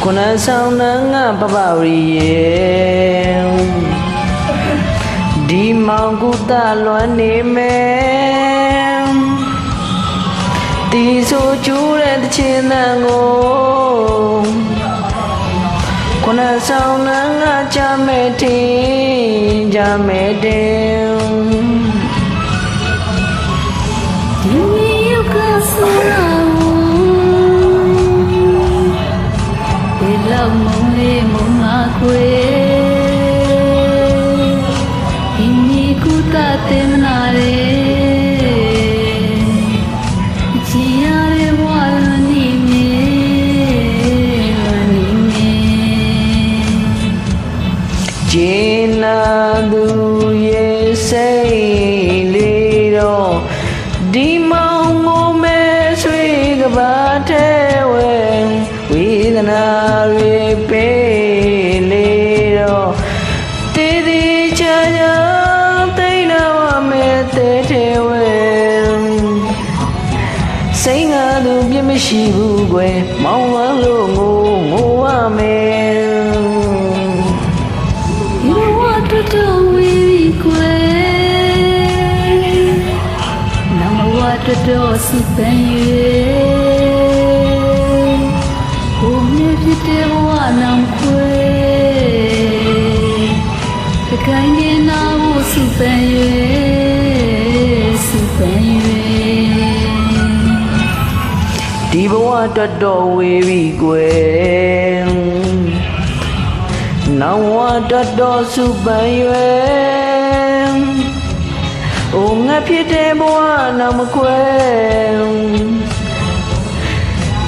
ခုနဆောင်နငါပပဝရီယေဒီမောင်ကုသလွမ်းနေမယ်တီဆိုကျူးတဲ့တခြင်းတန်ကိုခုနဆောင်နငါကြမဲ့တင်ကြမဲ့တင်ဒီမြေကဆရာဒီလောက်မုံလေးမုံငါခွေဒီမြေကုသတင်မနာလေချီရတဲ့ဘဝနီမေနီမေဂျင်းနာသူရဲ့စိတ်လေးတော့ဒီမောင်ငိုမဲဆွေကဘာထဲဝဲဝေဒနာတွေပေးလေတော့တည်တည်ချာချာသိနာမဲတဲ့ထဲဝဲစိတ်ငါသူပြစ်မရှိဘူးကွယ်မောင်ဝမ်းလို့ငိုရမယ်You want to do with quay Now what to do sipan ye Oh me pite wa nam quay The kind na wo sipan yeဒီဘဝတော်တော်ဝေးပြီကွယ်နောင်ဝတော်တော်စုပန်ရွယ်အိုငါဖြစ်တဲ့ဘဝနောင်မခွဲ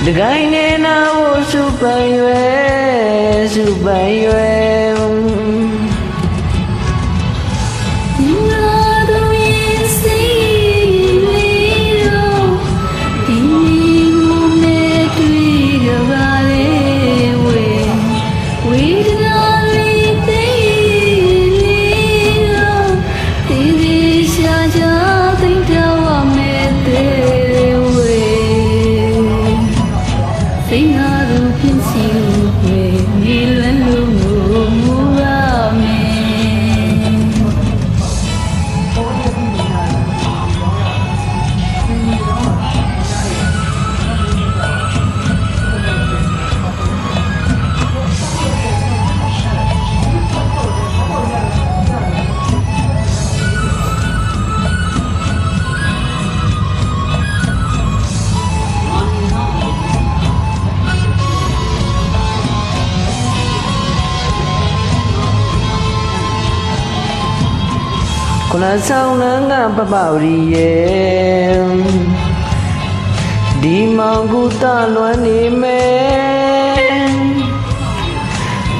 တကိုင်းနေနာဝစုပန်ရွယ်စုပန်ရွယ်ခုနဆောင်နငါပပဝရီယေဒီမောင်ကုသလွမ်းနေမယ်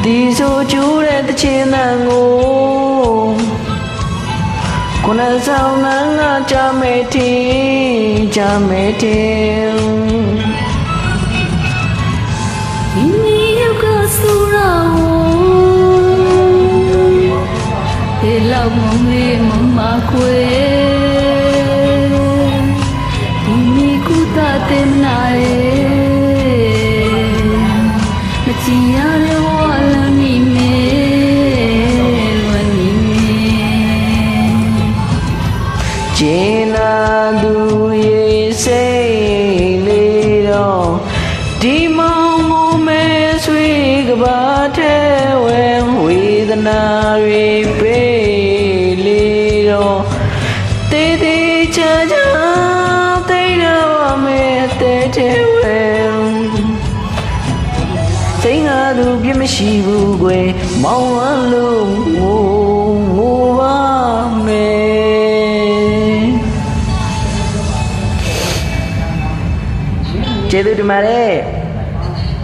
ဒီဆိုကျူးတဲ့တခြင်းတန်ကိုခုနဆောင်နငါကြမဲ့တင်ကြမဲ့တင်ဒီမြေကဆူရာဒီလောက်မုံလေးမမခွေဒီမြေကုသတင်နာရေမချီရတဲ့ဝါလမီမေလွန်နီမေဂျင်းနာသူရဲ့စိတ်လေးတော့ဒီမောင်ငိုမဲဆွေကဘာထဲဝဲဝေဒနာတွေပေးလေတော့တည်တည်ချာချာသိနာမဲတဲ့ထဲဝဲစိတ်ငါသူပြစ်မရှိဘူးကွယ်မောင်ဝမ်းလို့ငိုပါမယ်ကျေးဇူးတင်ပါတယ်